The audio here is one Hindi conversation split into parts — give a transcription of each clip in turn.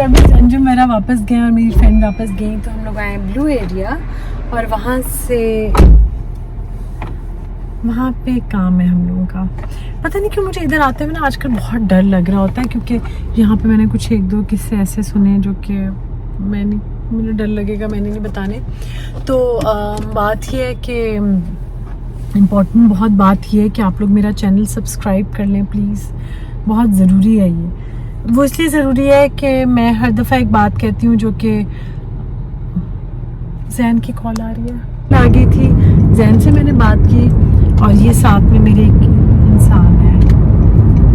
कर भी अंजुम मेरा वापस गए और मेरी फ्रेंड वापस गई, तो हम लोग आए ब्लू एरिया और वहाँ पे काम है हम लोगों का। पता नहीं क्यों मुझे इधर आते हुए ना आजकल बहुत डर लग रहा होता है, क्योंकि यहाँ पे मैंने कुछ एक दो किस्से ऐसे सुने जो कि मुझे डर लगेगा, मैंने नहीं बताने। तो बात ये है कि इम्पोर्टेंट बहुत बात ये है कि आप लोग मेरा चैनल सब्सक्राइब कर लें प्लीज़, बहुत ज़रूरी है ये। वो इसलिए ज़रूरी है कि मैं हर दफ़ा एक बात कहती हूँ जो कि जैन की कॉल आ रही है, आ गई थी, जैन से मैंने बात की और ये साथ में मेरे एक इंसान है,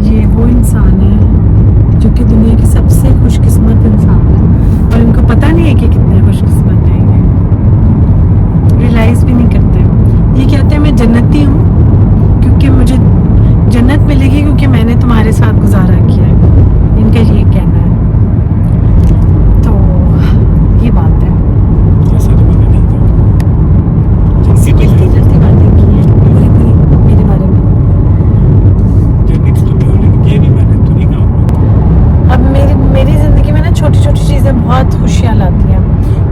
ये वो इंसान है जो कि दुनिया की सबसे खुशकिस्मत इंसान है और इनको पता नहीं है कि कितने खुशकिस्मत हैं, ये रियलाइज़ भी नहीं करते। ये कहते हैं मैं जन्नती हूँ क्योंकि मुझे जन्नत मिलेगी क्योंकि मैंने तुम्हारे साथ गुजारा किया है, इनका ये कहना है। तो ये बात है, जल्दी बातें की हैं पूरी मेरे बारे में। अब मेरी ज़िंदगी में ना छोटी छोटी चीज़ें बहुत खुशियाँ लाती हैं,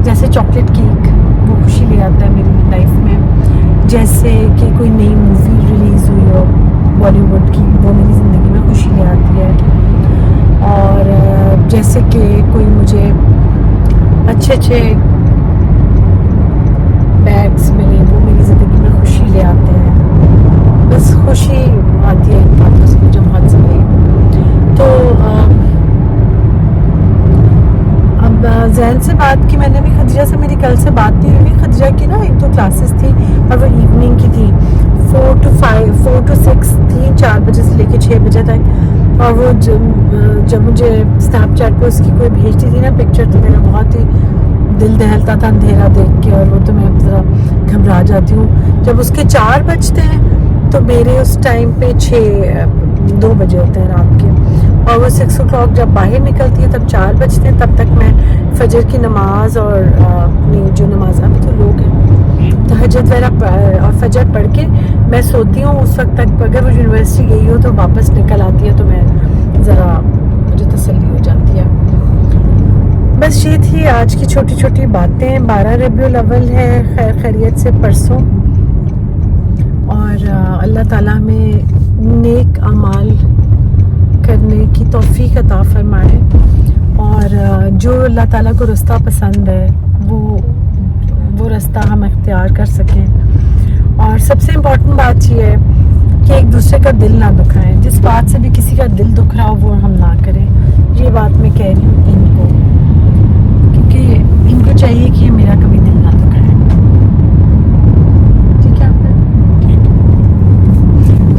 जैसे चॉकलेट केक, वो खुशी ले आता है मेरी लाइफ में। जैसे कि कोई नई मूवी रिलीज़ हुई हो बॉलीवुड की, वो मेरी ज़िंदगी में खुशी ले आती है। और जैसे कि कोई मुझे अच्छे बैग्स मिले, वो मेरी ज़िंदगी में खुशी ले आते हैं। बस खुशी आती है इन बातों से मुझे बहुत ज़्यादा। तो अब जैन से बात की मैंने भी, खदीजा से मेरी कल से बात नहीं हुई। खदीजा की ना एक दो क्लासेस थी और वो इवनिंग की थी, 4 to 6 थी, 4 बजे से लेकर 6 बजे तक। और वो जब मुझे स्नैपचैट पे उसकी कोई भेजती थी ना पिक्चर, तो मेरा बहुत ही दिल दहलता था अंधेरा देख के, और वो तो मैं ज़रा घबरा जाती हूँ। जब उसके 4 बजते हैं तो मेरे उस टाइम पे 2 बजे होते हैं रात के, और वो 6 o'clock जब बाहर निकलती है तब 4 बजते हैं। तब तक मैं फजर की नमाज और अपनी जो नमाज अभी तो लोग हैं तहज्जुद वगैरह और फजर पढ़ के मैं सोती हूँ। उस वक्त तक अगर वो यूनिवर्सिटी गई हो तो वापस निकल आती है, तो मैं ज़रा मुझे तसल्ली हो जाती है। बस ये थी आज की छोटी छोटी बातें। 12 रबीउल अव्वल है, खैर खैरियत से परसों, और अल्लाह ताला हमें नेक अमाल करने की तौफीक अता फरमाए, और जो अल्लाह ताला को रास्ता पसंद है वो रास्ता हम इख्तियार कर सकें। और सबसे इम्पोर्टेंट बात ये है कि एक दूसरे का दिल ना दुखाएं। जिस बात से भी किसी का दिल दुख रहा हो वो हम ना करें। ये बात मैं कह रही हूँ इनको, क्योंकि इनको चाहिए कि मेरा कभी दिल ना दुखाए। ठीक है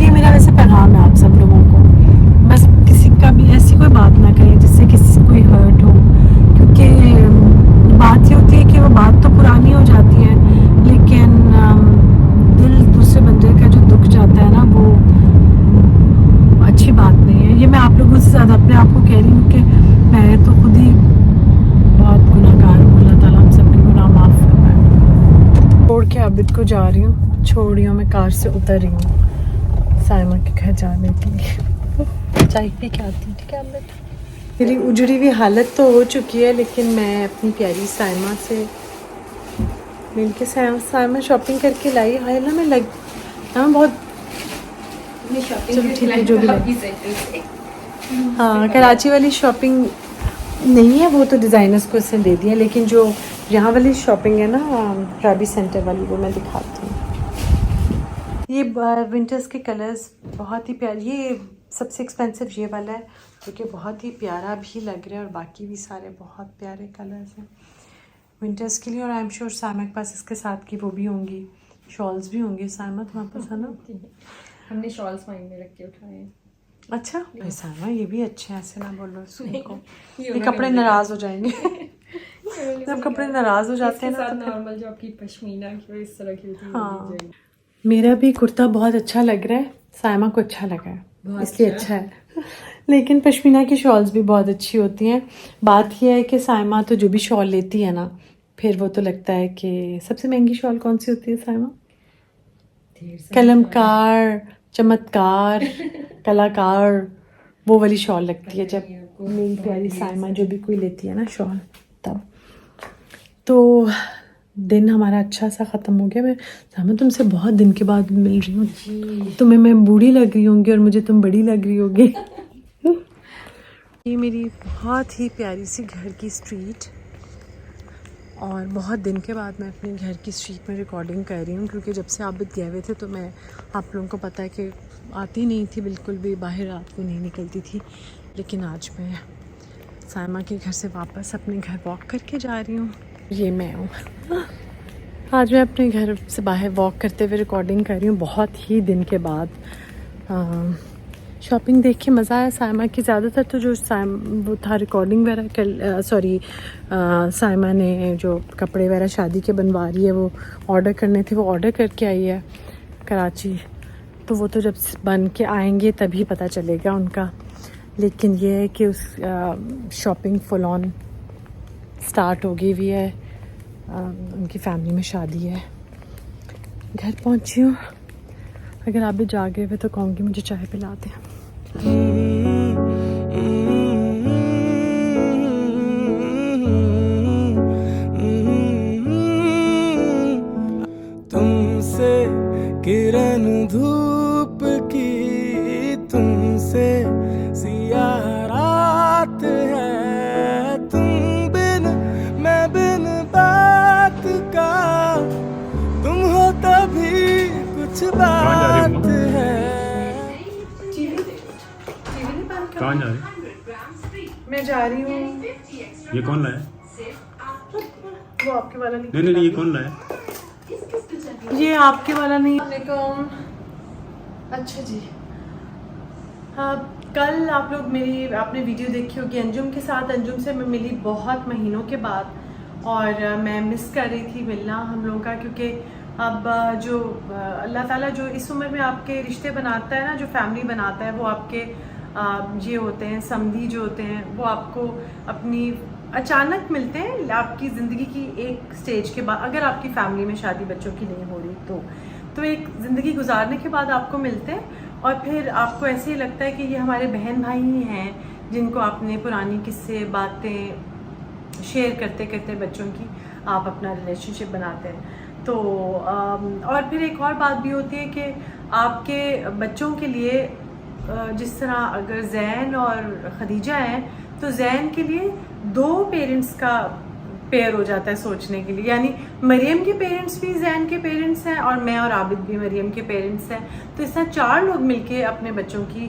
ये मेरा वैसे पैगाम है आप सब लोगों को। बस किसी का भी ऐसी कोई बात ना करें जिससे किसी कोई हर्ट हो, क्योंकि बात ये होती है कि वो बात तो पुरानी हो जाती है, लेकिन दिल दूसरे बंदे का जो दुख जाता है ना, वो अच्छी बात नहीं है। ये मैं आप लोगों से ज़्यादा अपने आप को कह रही हूँ कि मैं तो खुद ही बहुत गुनाहगार हूँ। अल्लाह ताला हम सबके गुनाह माफ़ फरमाए। छोड़ के आबिद को जा रही हूँ, छोड़ रही हूँ, मैं कार से उतर रही हूँ साइमा के घर जाने के लिए। चाय पी के आती हूँ, ठीक है आबिद? मेरी उजड़ी हुई हालत तो हो चुकी है, लेकिन मैं अपनी प्यारी साइमा से मिलके साइमा शॉपिंग करके लाई। हाय ना मैं बहुत ठीक है जो भी लगे। हाँ कराची वाली शॉपिंग नहीं है, वो तो डिज़ाइनर्स को इसने दे दिया, लेकिन जो यहाँ वाली शॉपिंग है ना राबी सेंटर वाली, वो मैं दिखाती हूँ। ये विंटर्स के कलर्स बहुत ही प्यारे। ये सबसे एक्सपेंसिव ये वाला है जो कि बहुत ही प्यारा भी लग रहा है, और बाकी भी सारे बहुत प्यारे कलर्स हैं विंटर्स के लिए। और आई एम श्योर साइमा के पास इसके साथ की वो भी होंगी, शॉल्स भी होंगे। साइमा तुम्हारे पास है ना? हमने शॉल्स माइंड में रख के उठाए हैं। अच्छा साइमा ये भी अच्छे हैं, ऐसे ना बोलो को ये कपड़े नाराज हो जाएंगे। जब कपड़े नाराज हो जाते हैं ना तो नॉर्मल जो आपकी पश्मीना की इस तरह की होती है। हाँ मेरा भी कुर्ता बहुत अच्छा लग रहा है, साइमा को अच्छा लगा है इसलिए अच्छा है। लेकिन पश्मीना की शॉल्स भी बहुत अच्छी होती हैं। बात यह है कि साइमा तो जो भी शॉल लेती है ना, फिर वो तो लगता है कि सबसे महंगी शॉल कौन सी होती है साइमा? कलमकार, चमत्कार, कलाकार, वो वाली शॉल लगती है। जब मेरी प्यारी साइमा जो भी कोई लेती है ना शॉल, तब तो दिन हमारा अच्छा सा ख़त्म हो गया। मैं साइमा तुमसे बहुत दिन के बाद मिल रही हूँ, तुम्हें मैं बूढ़ी लग रही होंगी और मुझे तुम बड़ी लग रही होगी। ये मेरी बहुत ही प्यारी सी घर की स्ट्रीट, और बहुत दिन के बाद मैं अपने घर की स्ट्रीट में रिकॉर्डिंग कर रही हूँ, क्योंकि जब से आबिद गए हुए थे तो मैं, आप लोगों को पता है कि आती नहीं थी बिल्कुल भी, बाहर रात को नहीं निकलती थी। लेकिन आज मैं साइमा के घर से वापस अपने घर वॉक करके जा रही हूँ। ये मैं हूँ। आज मैं अपने घर से बाहर वॉक करते हुए रिकॉर्डिंग कर रही हूँ बहुत ही दिन के बाद। शॉपिंग देख के मज़ा आया साइमा की। ज़्यादातर तो जो वो था रिकॉर्डिंग वगैरह साइमा ने जो कपड़े वगैरह शादी के बनवा रही है वो ऑर्डर करने थे, वो ऑर्डर करके आई है कराची। तो वो तो जब बन के आएंगे तभी पता चलेगा उनका। लेकिन ये है कि उस शॉपिंग फुल ऑन स्टार्ट हो गई हुई है। उनकी फैमिली में शादी है। घर पहुंची हूँ। अगर आप भी जागे हुए तो कहूँगी मुझे चाय पिला दें। तुमसे किरण धूप की, तुमसे सियाह रात है, तुम बिन मैं बिन बात का, तुम हो तभी कुछ बात है। कहाँ जा रही? मैं जा रही हूँ। ये कौन लाया? वो आपके वाला नहीं। नहीं ये कौन लाया? ये आपके वाला नहीं। वालेकुम। अच्छा जी, हाँ, कल आप लोग आपने वीडियो देखी होगी अंजुम के साथ। अंजुम से मैं मिली बहुत महीनों के बाद, और मैं मिस कर रही थी मिलना हम लोगों का, क्योंकि अब जो अल्लाह ताला जो इस उम्र में आपके रिश्ते बनाता है ना, जो फैमिली बनाता है, वो आपके ये होते हैं समधी जो होते हैं, वो आपको अपनी अचानक मिलते हैं आपकी ज़िंदगी की एक स्टेज के बाद। अगर आपकी फैमिली में शादी बच्चों की नहीं हो रही तो एक ज़िंदगी गुजारने के बाद आपको मिलते हैं, और फिर आपको ऐसे ही लगता है कि ये हमारे बहन भाई ही हैं जिनको आपने पुरानी किस्से बातें शेयर करते करते बच्चों की आप अपना रिलेशनशिप बनाते हैं। तो और फिर एक और बात भी होती है कि आपके बच्चों के लिए जिस तरह अगर जैन और खदीजा हैं तो जैन के लिए 2 पेरेंट्स का पेयर हो जाता है सोचने के लिए। यानी मरियम के पेरेंट्स भी जैन के पेरेंट्स हैं, और मैं और आबिद भी मरियम के पेरेंट्स हैं। तो इस तरह 4 लोग मिलके अपने बच्चों की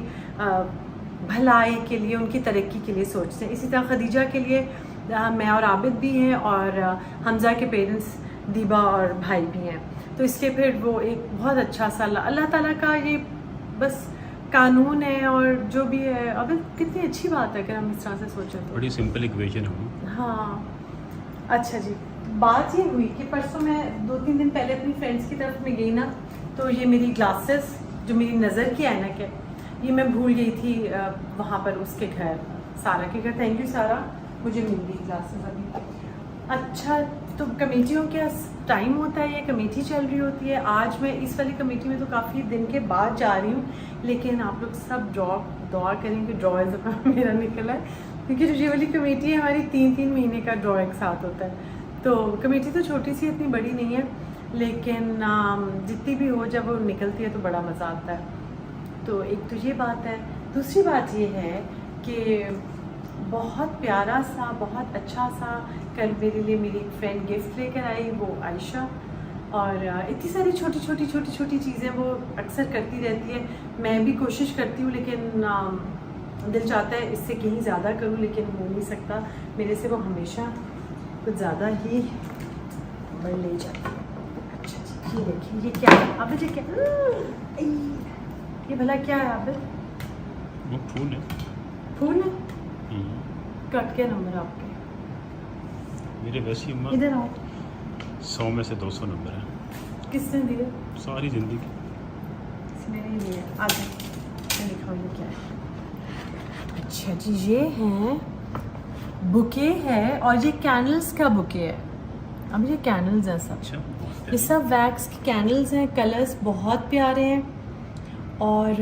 भलाई के लिए, उनकी तरक्की के लिए सोचते हैं। इसी तरह खदीजा के लिए मैं और आबिद भी हैं, और हमजा के पेरेंट्स दीबा और भाई भी हैं। तो इसलिए फिर वो एक बहुत अच्छा सा अल्लाह ताला का ये बस कानून है, और जो भी है। अब कितनी अच्छी बात है अगर हम इस तरह से सोचें तो। बड़ी सिंपल इक्वेशन है। हाँ, अच्छा जी, बात ये हुई कि परसों मैं 2-3 दिन पहले अपनी फ्रेंड्स की तरफ में गई ना, तो ये मेरी ग्लासेस जो मेरी नज़र की ऐनक है, ये मैं भूल गई थी वहाँ पर उसके घर, सारा के घर। थैंक यू सारा, मुझे मिल गई ग्लासेस अभी। अच्छा, तो कमेटियों के टाइम होता है, ये कमेटी चल रही होती है। आज मैं इस वाली कमेटी में तो काफ़ी दिन के बाद जा रही हूँ, लेकिन आप लोग सब दुआ करेंगे ड्रॉ मेरा निकला है, क्योंकि जो ये वाली कमेटी है हमारी 3-3 महीने का ड्रॉ एक साथ होता है। तो कमेटी तो छोटी सी, इतनी बड़ी नहीं है, लेकिन जितनी भी हो जब वो निकलती है तो बड़ा मज़ा आता है। तो एक तो ये बात है। दूसरी बात ये है कि बहुत प्यारा सा, बहुत अच्छा सा कल मेरे लिए मेरी एक फ्रेंड गिफ्ट लेकर आई, वो आयशा। और इतनी सारी छोटी छोटी चीज़ें वो अक्सर करती रहती है। मैं भी कोशिश करती हूँ, लेकिन दिल चाहता है इससे कहीं ज़्यादा करूँ, लेकिन हो नहीं सकता मेरे से। वो हमेशा कुछ ज़्यादा ही बढ़ ले जाती है। अच्छा जी, ये देखिए, ये क्या है आबिद? ये क्या, ये भला क्या है आबिद? वो फूल है। फूल है? कट के नंबर आपके मेरे वैसी अम्मा इधर आओ। 100 में से 200 नंबर है। किसने दिए? सारी जिंदगी। इसने नहीं दिए। आ जाओ, मैं दिखाऊँ ये क्या है। अच्छा जी, ये है बुके है, और ये कैंडल्स का बुके है। अब ये कैंडल्स हैं सब। अच्छा, ये सब वैक्स की कैंडल्स हैं, कलर्स बहुत प्यारे हैं। और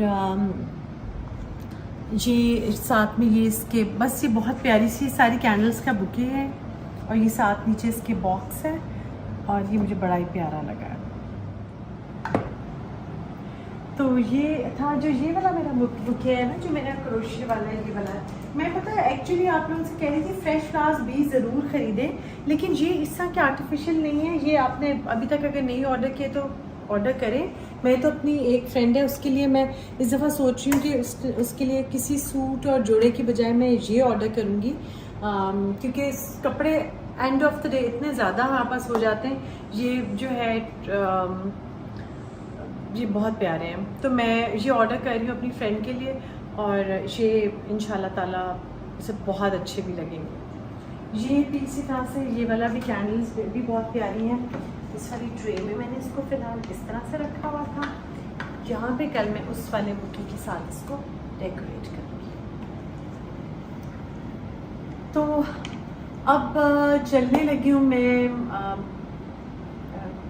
ये साथ में ये इसके बस ये बहुत प्यारी सी सारी कैंडल्स का बुके है और ये साथ नीचे इसके बॉक्स है और ये मुझे बड़ा ही प्यारा लगा। तो ये था जो ये वाला मेरा बुके है ना, जो मेरा क्रोशिया वाला है, ये वाला है। मैं पता है एक्चुअली आप लोगों से कह रही थी फ्रेश फ्लावर्स भी ज़रूर ख़रीदें, लेकिन ये इस तरह के आर्टिफिशियल नहीं है। ये आपने अभी तक अगर नहीं ऑर्डर किए तो ऑर्डर करें। मैं तो अपनी एक फ्रेंड है उसके लिए मैं इस दफ़ा सोच रही हूँ कि उसके लिए किसी सूट और जोड़े की बजाय मैं ये ऑर्डर करूँगी, क्योंकि कपड़े एंड ऑफ द डे इतने ज़्यादा हमारे पास हो जाते हैं। ये जो है ये बहुत प्यारे हैं, तो मैं ये ऑर्डर कर रही हूँ अपनी फ्रेंड के लिए और ये इंशाल्लाह ताला इसे बहुत अच्छे भी लगेंगे। ये भी इसी तरह से ये वाला भी कैंडल्स भी बहुत प्यारी हैं। इस वाली ट्रे में मैंने इसको फ़िलहाल इस तरह से रखा हुआ था, यहाँ पे कल मैं उस वाले बुके के साथ इसको डेकोरेट करूँगी। तो अब चलने लगी हूँ मैं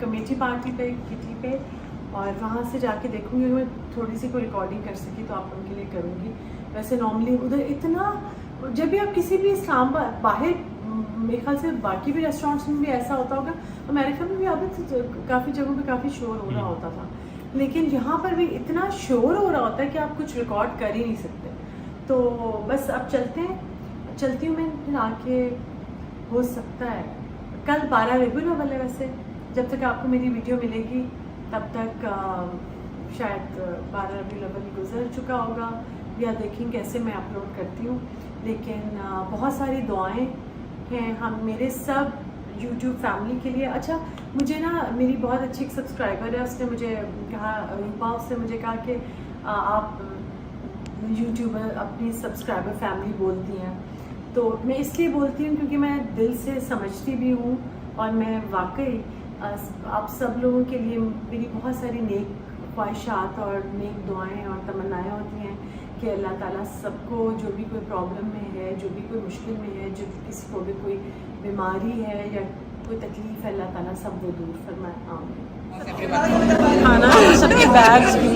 कमेटी पार्टी पे, किटी पे, और वहाँ से जाके देखूँगी मैं थोड़ी सी कोई रिकॉर्डिंग कर सकी तो आप लोगों के लिए करूँगी। वैसे नॉर्मली उधर इतना, जब भी आप किसी भी इस्लामाबाद बाहर, मेरे ख्याल से बाकी भी रेस्टोरेंट्स में भी ऐसा होता होगा, अमेरिका में भी अब तो काफ़ी जगहों पे काफ़ी शोर हो रहा होता था, लेकिन यहाँ पर भी इतना शोर हो रहा होता है कि आप कुछ रिकॉर्ड कर ही नहीं सकते। तो बस अब चलती हूँ मैं, फिर आके हो सकता है कल 12 रबीउल अव्वल है। वैसे जब तक आपको मेरी वीडियो मिलेगी तब तक शायद 12 रबीउल अव्वल गुजर चुका होगा, या देखें कैसे मैं अपलोड करती हूँ। लेकिन बहुत सारी दुआएं हैं हम मेरे सब YouTube फैमिली के लिए। अच्छा, मुझे ना मेरी बहुत अच्छी एक सब्सक्राइबर है, उसने मुझे कहा, रूपा, उसने मुझे कहा कि आप यूट्यूबर अपनी सब्सक्राइबर फैमिली बोलती हैं। तो मैं इसलिए बोलती हूँ क्योंकि मैं दिल से समझती भी हूँ और मैं वाकई आप सब लोगों के लिए मेरी बहुत सारी नेक ख्वाहिशात और नेक दुआएं और तमन्नाएं होती हैं कि अल्लाह ताला सबको, जो भी कोई प्रॉब्लम में है, जो भी कोई मुश्किल में है, जो किसी को भी कोई बीमारी है या कोई तकलीफ़ है, अल्लाह ताला सब वो दूर फरमाए। आमीन। खाना सबके बैग्स भी